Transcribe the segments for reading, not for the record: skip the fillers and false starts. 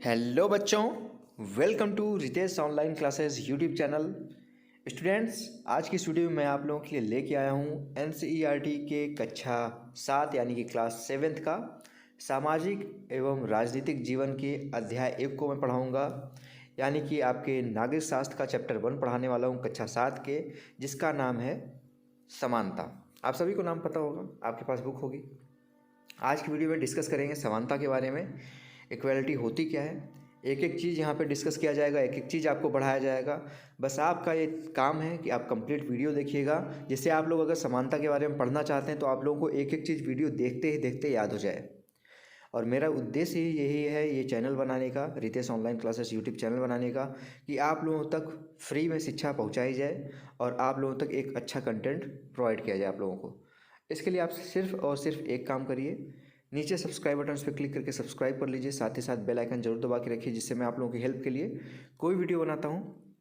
Hello बच्चों, welcome to Ritesh online classes YouTube channel. Students, आज की इस वीडियो में मैं आप लोगों के लिए लेके आया हूँ एनसीईआरटी के कक्षा 7 यानी कि क्लास 7th का सामाजिक एवं राजनीतिक जीवन के अध्याय 1 को मैं पढ़ाऊँगा। यानी कि आपके नागरिक शास्त्र का चैप्टर 1 पढ़ाने वाला हूँ कक्षा 7 के, जिसका नाम है समानता। आप सभी को नाम पता होगा, आपके पास बुक होगी। आज की वीडियो में डिस्कस करेंगे समानता के बारे में। इक्वालिटी होती क्या है, एक एक चीज़ यहाँ पे डिस्कस किया जाएगा, एक एक चीज़ आपको बढ़ाया जाएगा। बस आपका ये काम है कि आप कंप्लीट वीडियो देखिएगा, जिससे आप लोग अगर समानता के बारे में पढ़ना चाहते हैं तो आप लोगों को एक एक चीज़ वीडियो देखते ही देखते याद हो जाए। और मेरा उद्देश्य ही यही है ये चैनल बनाने का, Ritesh online classes YouTube channel बनाने का, कि आप लोगों तक फ्री में शिक्षा पहुँचाई जाए और आप लोगों तक एक अच्छा कंटेंट प्रोवाइड किया जाए आप लोगों को। इसके लिए आप सिर्फ और सिर्फ एक काम करिए, नीचे सब्सक्राइब बटन पर क्लिक करके सब्सक्राइब कर लीजिए। साथ ही साथ बेल आइकन जरूर दबा के रखिए, जिससे मैं आप लोगों की हेल्प के लिए कोई वीडियो बनाता हूँ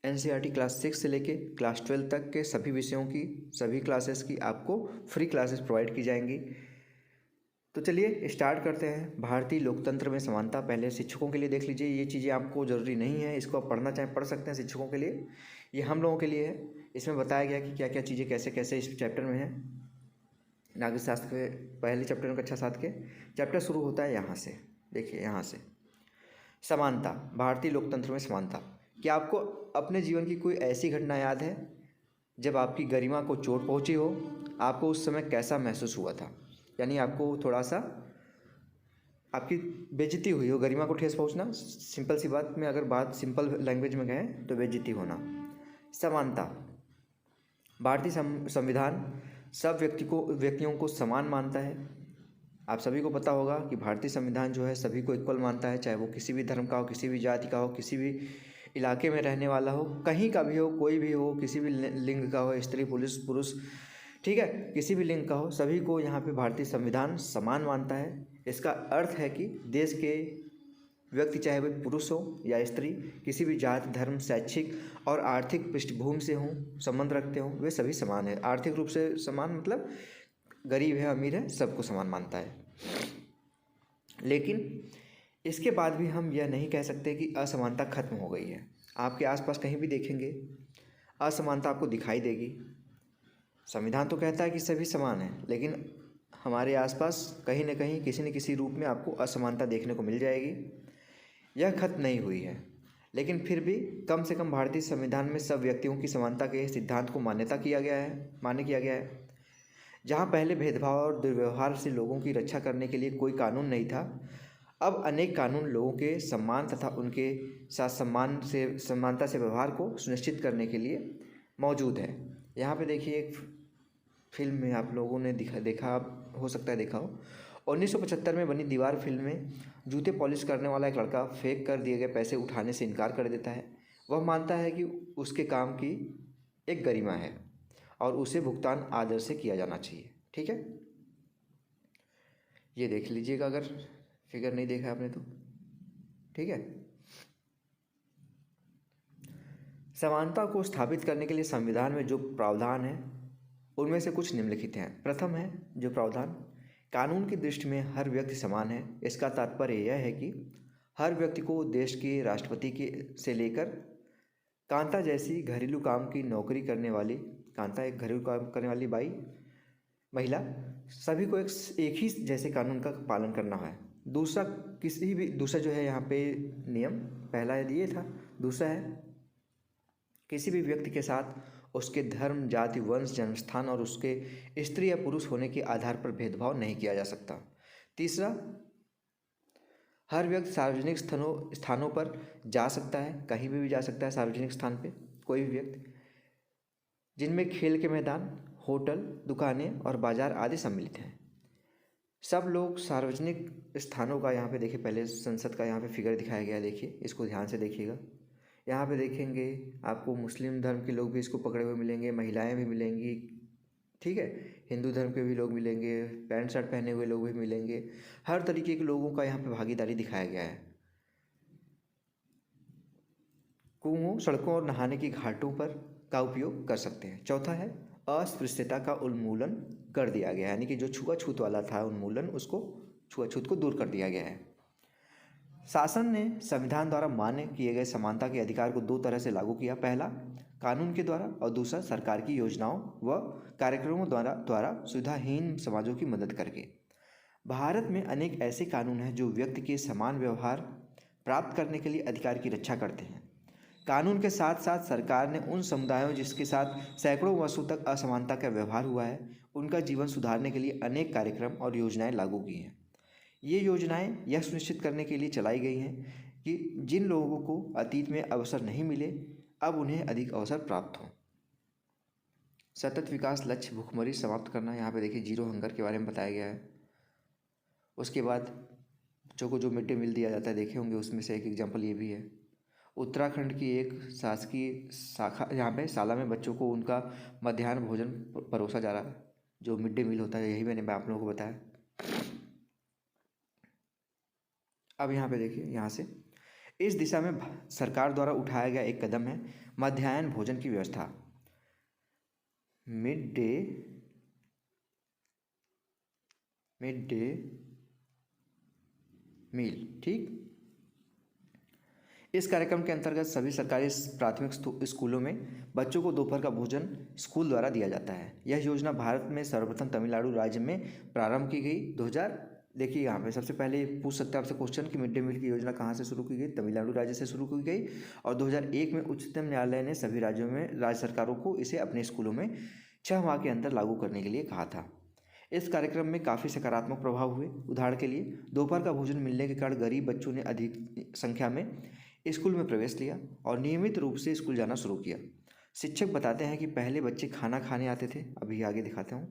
एनसीईआरटी क्लास 6 से लेके क्लास 12 तक के सभी विषयों की, सभी क्लासेस की आपको फ्री क्लासेस प्रोवाइड की जाएंगी। तो चलिए स्टार्ट करते हैं। भारतीय लोकतंत्र में समानता, पहले शिक्षकों के लिए देख लीजिए। ये चीज़ें आपको ज़रूरी नहीं है, इसको आप पढ़ना चाहें पढ़ सकते हैं शिक्षकों के लिए, ये हम लोगों के लिए है। इसमें बताया गया कि क्या क्या चीज़ें कैसे कैसे इस चैप्टर में है। नागरिक शास्त्र के पहले चैप्टर में कक्षा 7 के चैप्टर शुरू होता है यहाँ से, देखिए यहाँ से। समानता, भारतीय लोकतंत्र में समानता। क्या आपको अपने जीवन की कोई ऐसी घटना याद है जब आपकी गरिमा को चोट पहुँची हो? आपको उस समय कैसा महसूस हुआ था? यानी आपको थोड़ा सा आपकी बेइज्जती हुई हो, गरिमा को ठेस पहुँचना। सिंपल सी बात में अगर बात सिंपल लैंग्वेज में कहें तो बेइज्जती होना। समानता, भारतीय संविधान सब व्यक्तियों को समान मानता है। आप सभी को पता होगा कि भारतीय संविधान जो है सभी को इक्वल मानता है, चाहे वो किसी भी धर्म का हो, किसी भी जाति का हो, किसी भी इलाके में रहने वाला हो, कहीं का भी हो, कोई भी हो, किसी भी लिंग का हो, स्त्री पुरुष, ठीक है, किसी भी लिंग का हो, सभी को यहाँ पे भारतीय संविधान समान मानता है। इसका अर्थ है कि देश के व्यक्ति, चाहे वे पुरुष हो या स्त्री, किसी भी जाति धर्म शैक्षिक और आर्थिक पृष्ठभूमि से हों, संबंध रखते हों, वे सभी समान है। आर्थिक रूप से समान मतलब गरीब है अमीर है सबको समान मानता है। लेकिन इसके बाद भी हम यह नहीं कह सकते कि असमानता खत्म हो गई है। आपके आसपास कहीं भी देखेंगे असमानता आपको दिखाई देगी। संविधान तो कहता है कि सभी समान हैं, लेकिन हमारे आसपास कहीं न कहीं किसी न किसी रूप में आपको असमानता देखने को मिल जाएगी। यह खत्म नहीं हुई है, लेकिन फिर भी कम से कम भारतीय संविधान में सब व्यक्तियों की समानता के सिद्धांत को मान्य किया गया है। जहाँ पहले भेदभाव और दुर्व्यवहार से लोगों की रक्षा करने के लिए कोई कानून नहीं था, अब अनेक कानून लोगों के सम्मान तथा उनके साथ समानता से व्यवहार को सुनिश्चित करने के लिए मौजूद है। यहाँ पे देखिए एक फिल्म में आप लोगों ने देखा हो सकता है देखा हो। 1975 में बनी दीवार फिल्म में जूते पॉलिश करने वाला एक लड़का फेंक कर दिए गए पैसे उठाने से इनकार कर देता है। वह मानता है कि उसके काम की एक गरिमा है और उसे भुगतान आदर से किया जाना चाहिए। ठीक है, ये देख लीजिएगा अगर फिगर नहीं देखा आपने तो। ठीक है, समानता को स्थापित करने के लिए संविधान में जो प्रावधान है उनमें से कुछ निम्नलिखित हैं। प्रथम है जो प्रावधान, कानून की दृष्टि में हर व्यक्ति समान है। इसका तात्पर्य यह है कि हर व्यक्ति को देश के राष्ट्रपति के से लेकर कांता जैसी घरेलू काम की नौकरी करने वाली, कांता एक घरेलू काम करने वाली महिला, सभी को एक ही जैसे कानून का पालन करना है। दूसरा जो है यहाँ पे नियम, पहला ये था। दूसरा है किसी भी व्यक्ति के साथ उसके धर्म जाति वंश जन्म स्थान और उसके स्त्री या पुरुष होने के आधार पर भेदभाव नहीं किया जा सकता। तीसरा, हर व्यक्ति सार्वजनिक स्थानों पर जा सकता है, कहीं भी जा सकता है सार्वजनिक स्थान पे कोई भी व्यक्ति, जिनमें खेल के मैदान, होटल, दुकानें और बाजार आदि सम्मिलित हैं। सब लोग सार्वजनिक स्थानों का, यहाँ पे देखिए पहले संसद का यहाँ पे फिगर दिखाया गया है, देखिए इसको ध्यान से देखिएगा। यहाँ पे देखेंगे आपको मुस्लिम धर्म के लोग भी इसको पकड़े हुए मिलेंगे, महिलाएं भी मिलेंगी, ठीक है, हिंदू धर्म के भी लोग मिलेंगे, पैंट शर्ट पहने हुए लोग भी मिलेंगे। हर तरीके के लोगों का यहाँ पे भागीदारी दिखाया गया है। कुओं, सड़कों और नहाने की घाटों पर का उपयोग कर सकते हैं। चौथा है अस्पृश्यता का उन्मूलन कर दिया गया है, यानी कि जो छुआछूत वाला था उन्मूलन, उसको छुआछूत को दूर कर दिया गया है। शासन ने संविधान द्वारा मान्य किए गए समानता के अधिकार को दो तरह से लागू किया। पहला कानून के द्वारा और दूसरा सरकार की योजनाओं व कार्यक्रमों द्वारा सुविधाहीन समाजों की मदद करके। भारत में अनेक ऐसे कानून हैं जो व्यक्ति के समान व्यवहार प्राप्त करने के लिए अधिकार की रक्षा करते हैं। कानून के साथ साथ सरकार ने उन समुदायों जिसके साथ सैकड़ों वर्षों तक असमानता का व्यवहार हुआ है, उनका जीवन सुधारने के लिए अनेक कार्यक्रम और योजनाएं लागू की हैं। ये योजनाएं यह सुनिश्चित करने के लिए चलाई गई हैं कि जिन लोगों को अतीत में अवसर नहीं मिले, अब उन्हें अधिक अवसर प्राप्त हों। सतत विकास लक्ष्य भूखमरी समाप्त करना, यहाँ पे देखिए जीरो हंगर के बारे में बताया गया है। उसके बाद बच्चों को जो मिड डे मील दिया जाता है देखे होंगे, उसमें से एक एग्जाम्पल ये भी है। उत्तराखंड की एक शासकीय शाखा, यहाँ पे शाला में बच्चों को उनका मध्याह्न भोजन परोसा जा रहा है, जो मिड डे मील होता है, यही मैंने आप लोगों को बताया। अब यहाँ पे देखिए, यहाँ से इस दिशा में सरकार द्वारा उठाया गया एक कदम है मध्याह्न भोजन की व्यवस्था, मिड डे मील। ठीक, इस कार्यक्रम के अंतर्गत सभी सरकारी प्राथमिक स्कूलों में बच्चों को दोपहर का भोजन स्कूल द्वारा दिया जाता है। यह योजना भारत में सर्वप्रथम तमिलनाडु राज्य में प्रारंभ की गई। 2000 देखिए यहाँ पे सबसे पहले पूछ सकते हैं आपसे क्वेश्चन कि मिड डे मील की योजना कहाँ से शुरू की गई। तमिलनाडु राज्य से शुरू की गई और 2001 में उच्चतम न्यायालय ने सभी राज्यों में राज्य सरकारों को इसे अपने स्कूलों में 6 माह के अंदर लागू करने के लिए कहा था। इस कार्यक्रम में काफ़ी सकारात्मक प्रभाव हुए। उदाहरण के लिए दोपहर का भोजन मिलने के कारण गरीब बच्चों ने अधिक संख्या में स्कूल में प्रवेश लिया और नियमित रूप से स्कूल जाना शुरू किया। शिक्षक बताते हैं कि पहले बच्चे खाना खाने आते थे, अभी आगे दिखाता हूँ,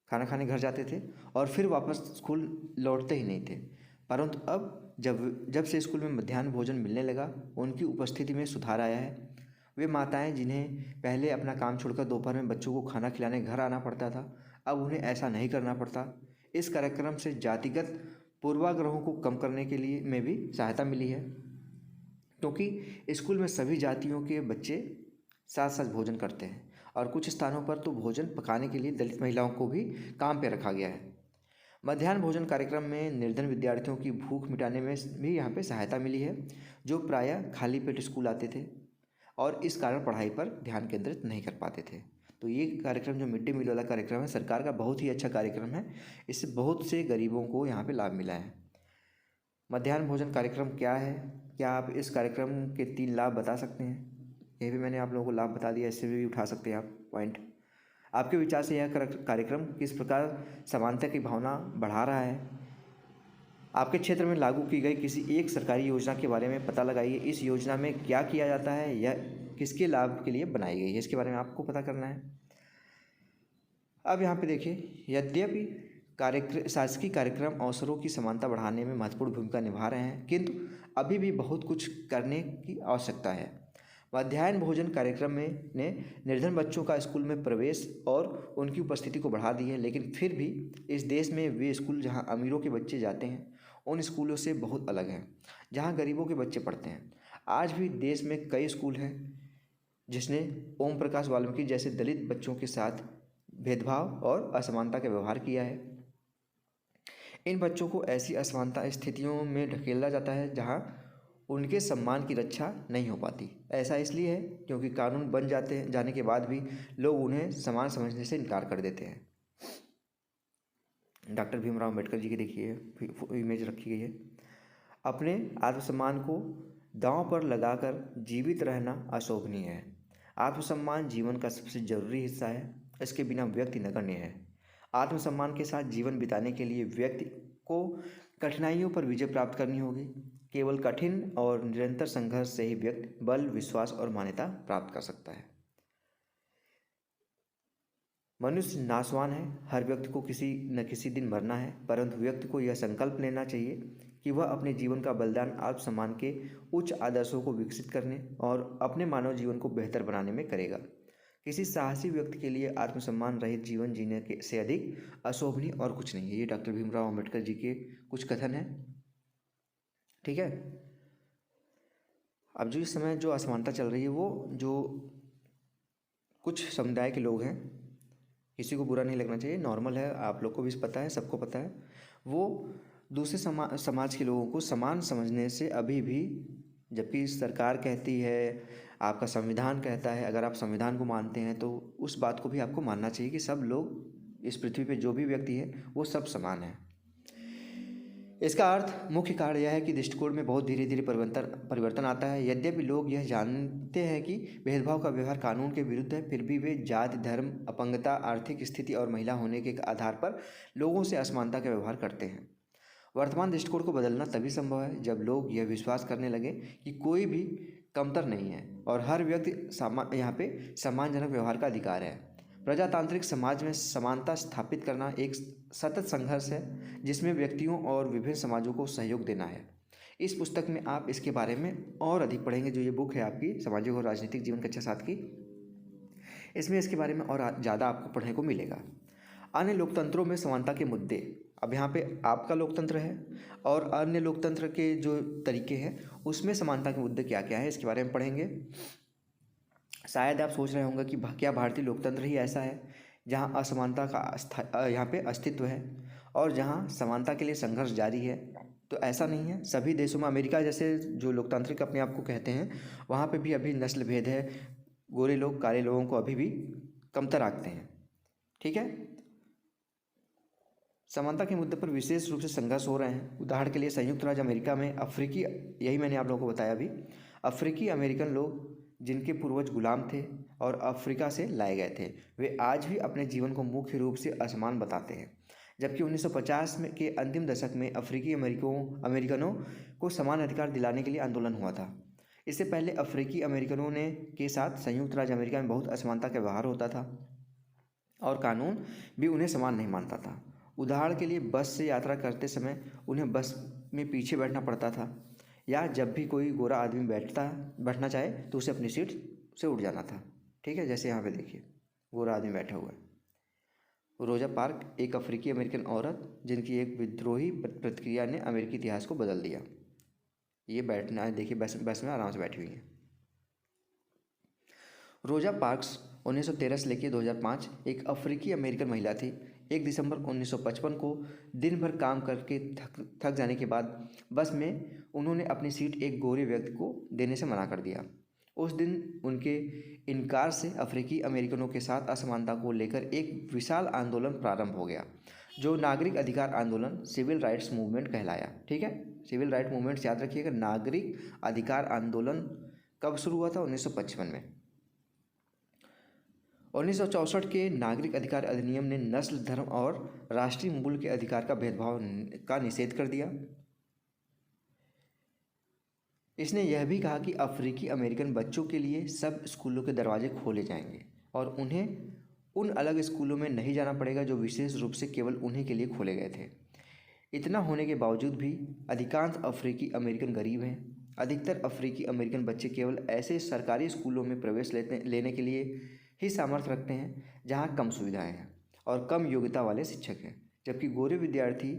खाना खाने घर जाते थे और फिर वापस स्कूल लौटते ही नहीं थे, परंतु अब जब से स्कूल में मध्याह्न भोजन मिलने लगा, उनकी उपस्थिति में सुधार आया है। वे माताएं जिन्हें पहले अपना काम छोड़कर दोपहर में बच्चों को खाना खिलाने घर आना पड़ता था, अब उन्हें ऐसा नहीं करना पड़ता। इस कार्यक्रम से जातिगत पूर्वाग्रहों को कम करने के लिए में भी सहायता मिली है, क्योंकि स्कूल में सभी जातियों के बच्चे साथ साथ भोजन करते हैं और कुछ स्थानों पर तो भोजन पकाने के लिए दलित महिलाओं को भी काम पर रखा गया है। मध्याह्न भोजन कार्यक्रम में निर्धन विद्यार्थियों की भूख मिटाने में भी यहाँ पे सहायता मिली है, जो प्रायः खाली पेट स्कूल आते थे और इस कारण पढ़ाई पर ध्यान केंद्रित नहीं कर पाते थे। तो ये कार्यक्रम जो मिड डे मील वाला कार्यक्रम है, सरकार का बहुत ही अच्छा कार्यक्रम है। इससे बहुत से गरीबों को यहाँ पे लाभ मिला है। मध्याह्न भोजन कार्यक्रम क्या है, क्या आप इस कार्यक्रम के 3 लाभ बता सकते हैं? ये भी मैंने आप लोगों को लाभ बता दिया, इससे भी उठा सकते हैं आप पॉइंट। आपके विचार से यह कार्यक्रम किस प्रकार समानता की भावना बढ़ा रहा है? आपके क्षेत्र में लागू की गई किसी एक सरकारी योजना के बारे में पता लगाइए। इस योजना में क्या किया जाता है या किसके लाभ के लिए बनाई गई है, इसके बारे में आपको पता करना है। अब यहाँ पे देखिए, यद्यपि शासकीय कार्यक्रम अवसरों की समानता बढ़ाने में महत्वपूर्ण भूमिका निभा रहे हैं, किंतु अभी भी बहुत कुछ करने की आवश्यकता है। मध्याह्न भोजन कार्यक्रम में ने निर्धन बच्चों का स्कूल में प्रवेश और उनकी उपस्थिति को बढ़ा दी है, लेकिन फिर भी इस देश में वे स्कूल जहाँ अमीरों के बच्चे जाते हैं, उन स्कूलों से बहुत अलग हैं जहाँ गरीबों के बच्चे पढ़ते हैं। आज भी देश में कई स्कूल हैं जिसने ओम प्रकाश वाल्मीकि जैसे दलित बच्चों के साथ भेदभाव और असमानता का व्यवहार किया है। इन बच्चों को ऐसी असमानता स्थितियों में ढकेला जाता है जहाँ उनके सम्मान की रक्षा नहीं हो पाती। ऐसा इसलिए है क्योंकि कानून बन जाने के बाद भी लोग उन्हें समान समझने से इनकार कर देते हैं। डॉक्टर भीमराव अम्बेडकर जी की देखिए इमेज रखी गई है। अपने आत्मसम्मान को दांव पर लगाकर जीवित रहना अशोभनीय है। आत्मसम्मान जीवन का सबसे जरूरी हिस्सा है, इसके बिना व्यक्ति नगण्य है। आत्मसम्मान के साथ जीवन बिताने के लिए व्यक्ति को कठिनाइयों पर विजय प्राप्त करनी होगी। केवल कठिन और निरंतर संघर्ष से ही व्यक्ति बल, विश्वास और मान्यता प्राप्त कर सकता है। मनुष्य नाशवान है, हर व्यक्ति को किसी न किसी दिन मरना है, परंतु व्यक्ति को यह संकल्प लेना चाहिए कि वह अपने जीवन का बलिदान आत्मसम्मान के उच्च आदर्शों को विकसित करने और अपने मानव जीवन को बेहतर बनाने में करेगा। किसी साहसी व्यक्ति के लिए आत्मसम्मान रहित जीवन जीने से अधिक अशोभनीय और कुछ नहीं है। ये डॉक्टर भीमराव अम्बेडकर जी के कुछ कथन हैं। ठीक है। अब जो इस समय जो असमानता चल रही है, वो जो कुछ समुदाय के लोग हैं, किसी को बुरा नहीं लगना चाहिए, नॉर्मल है, आप लोग को भी पता है, सबको पता है, वो दूसरे समाज के लोगों को समान समझने से अभी भी, जबकि सरकार कहती है, आपका संविधान कहता है, अगर आप संविधान को मानते हैं तो उस बात को भी आपको मानना चाहिए कि सब लोग इस पृथ्वी पे जो भी व्यक्ति है वो सब समान है। इसका अर्थ मुख्य कारण यह है कि दृष्टिकोण में बहुत धीरे धीरे परिवर्तन आता है। यद्यपि लोग यह जानते हैं कि भेदभाव का व्यवहार कानून के विरुद्ध है, फिर भी वे जाति, धर्म, अपंगता, आर्थिक स्थिति और महिला होने के आधार पर लोगों से असमानता का व्यवहार करते हैं। वर्तमान दृष्टिकोण को बदलना तभी संभव है जब लोग यह विश्वास करने लगे कि कोई भी कमतर नहीं है और हर व्यक्ति यहाँ पे सम्मानजनक व्यवहार का अधिकार है। प्रजातांत्रिक समाज में समानता स्थापित करना एक सतत संघर्ष है जिसमें व्यक्तियों और विभिन्न समाजों को सहयोग देना है। इस पुस्तक में आप इसके बारे में और अधिक पढ़ेंगे। जो ये बुक है आपकी सामाजिक और राजनीतिक जीवन कक्षा 7 की, इसमें इसके बारे में और ज़्यादा आपको पढ़ने को मिलेगा। अन्य लोकतंत्रों में समानता के मुद्दे, अब यहाँ पे आपका लोकतंत्र है और अन्य लोकतंत्र के जो तरीके हैं उसमें समानता के मुद्दे क्या क्या है, इसके बारे में पढ़ेंगे। शायद आप सोच रहे होंगे कि क्या भारतीय लोकतंत्र ही ऐसा है जहाँ असमानता का यहाँ पे अस्तित्व है और जहाँ समानता के लिए संघर्ष जारी है। तो ऐसा नहीं है। सभी देशों में, अमेरिका जैसे जो लोकतांत्रिक अपने आप को कहते हैं, वहाँ पे भी अभी नस्ल भेद है। गोरे लोग काले लोगों को अभी भी कमतर आंकते हैं। ठीक है, समानता के मुद्दे पर विशेष रूप से संघर्ष हो रहे हैं। उदाहरण के लिए संयुक्त राज्य अमेरिका में अफ्रीकी, यही मैंने आप लोगों को बताया अभी, अफ्रीकी अमेरिकन लोग जिनके पूर्वज गुलाम थे और अफ्रीका से लाए गए थे, वे आज भी अपने जीवन को मुख्य रूप से असमान बताते हैं। जबकि 1950 में के अंतिम दशक में अफ्रीकी अमेरिकनों को समान अधिकार दिलाने के लिए आंदोलन हुआ था। इससे पहले अफ्रीकी अमेरिकनों ने के साथ संयुक्त राज्य अमेरिका में बहुत असमानता का व्यवहार होता था और कानून भी उन्हें समान नहीं मानता था। उदाहरण के लिए बस से यात्रा करते समय उन्हें बस में पीछे बैठना पड़ता था, या जब भी कोई गोरा आदमी बैठना चाहे तो उसे अपनी सीट से उठ जाना था। ठीक है, जैसे यहाँ पे देखिए गोरा आदमी बैठा हुआ है। रोजा पार्क एक अफ्रीकी अमेरिकन औरत जिनकी एक विद्रोही प्रतिक्रिया ने अमेरिकी इतिहास को बदल दिया। ये बैठना है, देखिए बस में आराम से बैठी हुई है। रोजा पार्क्स 1913 से लेकर 2005 एक अफ्रीकी अमेरिकन महिला थी। 1 दिसंबर 1955 को दिन भर काम करके थक जाने के बाद बस में उन्होंने अपनी सीट एक गोरे व्यक्ति को देने से मना कर दिया। उस दिन उनके इनकार से अफ्रीकी अमेरिकनों के साथ असमानता को लेकर एक विशाल आंदोलन प्रारंभ हो गया, जो नागरिक अधिकार आंदोलन, सिविल राइट्स मूवमेंट कहलाया। ठीक है, सिविल राइट मूवमेंट याद रखिएगा। नागरिक अधिकार आंदोलन कब शुरू हुआ था? 1955 में। 1964 के नागरिक अधिकार अधिनियम ने नस्ल, धर्म और राष्ट्रीय मूल के अधिकार का भेदभाव का निषेध कर दिया। इसने यह भी कहा कि अफ्रीकी अमेरिकन बच्चों के लिए सब स्कूलों के दरवाजे खोले जाएंगे और उन्हें उन अलग स्कूलों में नहीं जाना पड़ेगा जो विशेष रूप से केवल उन्हीं के लिए खोले गए थे। इतना होने के बावजूद भी अधिकांश अफ्रीकी अमेरिकन गरीब हैं। अधिकतर अफ्रीकी अमेरिकन बच्चे केवल ऐसे सरकारी स्कूलों में प्रवेश लेने के लिए ही सामर्थ्य रखते हैं जहां कम सुविधाएं हैं और कम योग्यता वाले शिक्षक हैं, जबकि गोरे विद्यार्थी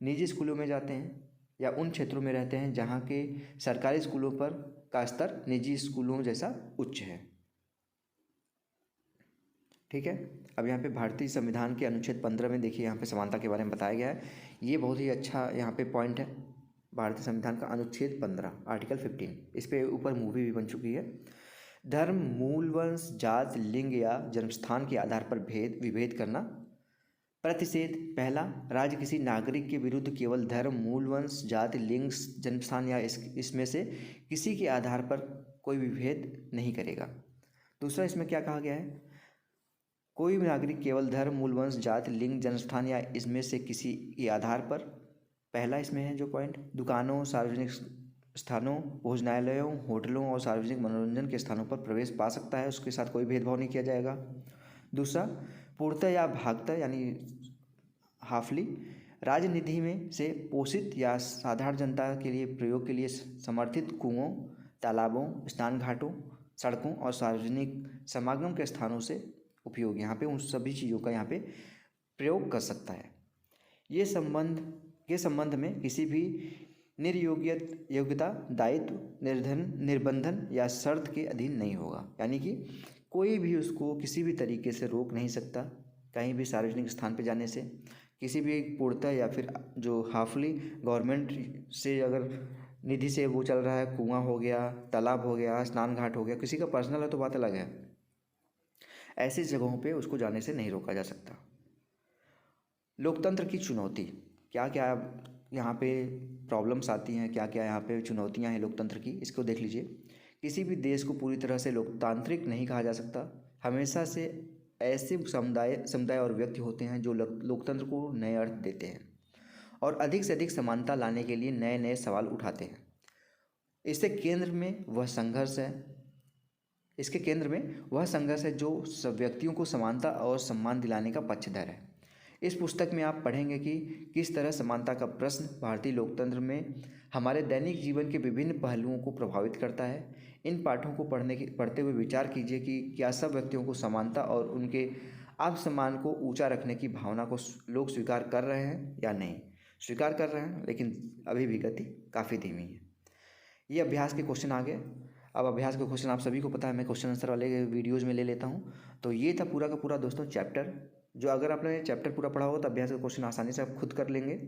निजी स्कूलों में जाते हैं या उन क्षेत्रों में रहते हैं जहां के सरकारी स्कूलों पर का स्तर निजी स्कूलों जैसा उच्च है। ठीक है, अब यहाँ पे भारतीय संविधान के अनुच्छेद 15 में देखिए यहाँ पे समानता के बारे में बताया गया है। ये बहुत ही अच्छा यहाँ पे पॉइंट है। भारतीय संविधान का अनुच्छेद 15 आर्टिकल 15, इस पे ऊपर मूवी भी बन चुकी है। धर्म, मूल, वंश, जात, लिंग या जन्मस्थान के आधार पर विभेद करना। प्रतिषेध पहला, राज्य किसी नागरिक के विरुद्ध केवल धर्म, मूल, वंश, जाति, लिंग, जन्मस्थान या इसमें से किसी के आधार पर कोई विभेद नहीं करेगा। दूसरा, इसमें क्या कहा गया है? कोई भी नागरिक केवल धर्म, मूल, वंश, जाति, लिंग, जन्मस्थान या इसमें से किसी के आधार पर, पहला इसमें है जो पॉइंट, दुकानों, सार्वजनिक स्थानों, भोजनालयों, होटलों और सार्वजनिक मनोरंजन के स्थानों पर प्रवेश पा सकता है, उसके साथ कोई भेदभाव नहीं किया जाएगा। दूसरा, पूर्णतः या भागतः यानी हाफली राजनिधि में से पोषित या साधारण जनता के लिए प्रयोग के लिए समर्थित कुओं, तालाबों, स्नान घाटों, सड़कों और सार्वजनिक समागम के स्थानों से उपयोग, यहाँ पे उन सभी चीज़ों का यहाँ पे प्रयोग कर सकता है। ये संबंध में किसी भी योग्यता, दायित्व, निर्बंधन या शर्त के अधीन नहीं होगा, यानी कि कोई भी उसको किसी भी तरीके से रोक नहीं सकता कहीं भी सार्वजनिक स्थान पर जाने से, किसी भी पूर्णतः या फिर जो हाफली गवर्नमेंट से अगर निधि से वो चल रहा है, कुआं हो गया, तालाब हो गया, स्नान घाट हो गया, किसी का पर्सनल है तो बात अलग है, ऐसी जगहों पे उसको जाने से नहीं रोका जा सकता। लोकतंत्र की चुनौती, क्या क्या यहाँ पे प्रॉब्लम्स आती हैं, क्या क्या यहाँ पे चुनौतियाँ हैं लोकतंत्र की, इसको देख लीजिए। किसी भी देश को पूरी तरह से लोकतांत्रिक नहीं कहा जा सकता। हमेशा से ऐसे समुदाय और व्यक्ति होते हैं जो लोकतंत्र को नए अर्थ देते हैं और अधिक से अधिक समानता लाने के लिए नए नए सवाल उठाते हैं। इसके केंद्र में वह संघर्ष है जो सब व्यक्तियों को समानता और सम्मान दिलाने का पक्षधर है। इस पुस्तक में आप पढ़ेंगे कि किस तरह समानता का प्रश्न भारतीय लोकतंत्र में हमारे दैनिक जीवन के विभिन्न पहलुओं को प्रभावित करता है। इन पाठों को पढ़ते हुए विचार कीजिए कि क्या सब व्यक्तियों को समानता और उनके आत्मसम्मान को ऊंचा रखने की भावना को लोग स्वीकार कर रहे हैं या नहीं। स्वीकार कर रहे हैं, लेकिन अभी भी गति काफ़ी धीमी है। ये अभ्यास के क्वेश्चन आ गए। अब अभ्यास के क्वेश्चन आप सभी को पता है, मैं क्वेश्चन आंसर वाले वीडियोज़ में ले लेता हूँ। तो ये था पूरा का पूरा दोस्तों चैप्टर, जो अगर आपने चैप्टर पूरा पढ़ा हो तो अभ्यास का क्वेश्चन आसानी से आप खुद कर लेंगे।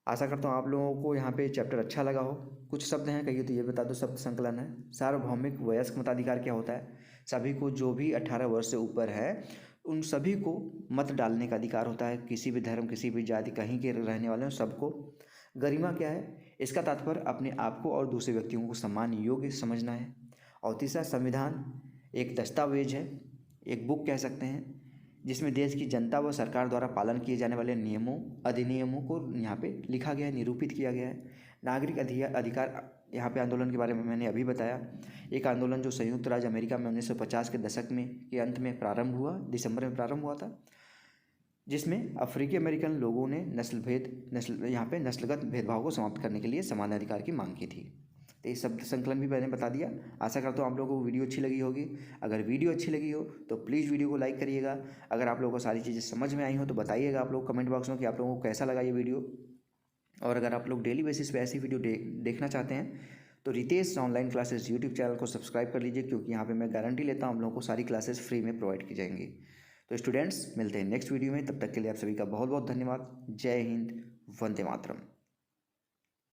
आशा करता हूँ आप लोगों को यहाँ पे चैप्टर अच्छा लगा हो। कुछ शब्द हैं, कहिए तो ये बता दो। शब्द संकलन है। सार्वभौमिक वयस्क मताधिकार क्या होता है? सभी को, जो भी 18 वर्ष से ऊपर है, उन सभी को मत डालने का अधिकार होता है। किसी भी धर्म, किसी भी जाति, कहीं के रहने वाले सबको। गरिमा क्या है? इसका तात्पर्य अपने आप को और दूसरे व्यक्तियों को सम्मान योग्य समझना है। और तीसरा, संविधान एक दस्तावेज है, एक बुक कह सकते हैं, जिसमें देश की जनता व सरकार द्वारा पालन किए जाने वाले नियमों, अधिनियमों को यहाँ पे लिखा गया है, निरूपित किया गया है। नागरिक अधिकार, यहाँ पे आंदोलन के बारे में मैंने अभी बताया। एक आंदोलन जो संयुक्त राज्य अमेरिका में 1950 के दशक में के अंत में प्रारंभ हुआ, दिसंबर में प्रारंभ हुआ था, जिसमें अफ्रीकी अमेरिकन लोगों ने नस्लगत भेदभाव को समाप्त करने के लिए समान अधिकार की मांग की थी। तो ये शब्द संकलन भी मैंने बता दिया। आशा करता हूँ आप लोगों को वीडियो अच्छी लगी होगी। अगर वीडियो अच्छी लगी हो तो प्लीज़ वीडियो को लाइक करिएगा। अगर आप लोगों को सारी चीज़ें समझ में आई हो तो बताइएगा आप लोग कमेंट बॉक्स में कि आप लोगों को कैसा लगा ये वीडियो। और अगर आप लोग डेली बेसिस पे ऐसी वीडियो देखना चाहते हैं तो Ritesh online classes YouTube channel को सब्सक्राइब कर लीजिए, क्योंकि यहाँ पर मैं गारंटी लेता हूँ हम लोगों को सारी क्लासेस फ्री में प्रोवाइड की जाएंगी। तो स्टूडेंट्स, मिलते हैं नेक्स्ट वीडियो में। तब तक के लिए आप सभी का बहुत बहुत धन्यवाद। जय हिंद, वंदे मातरम।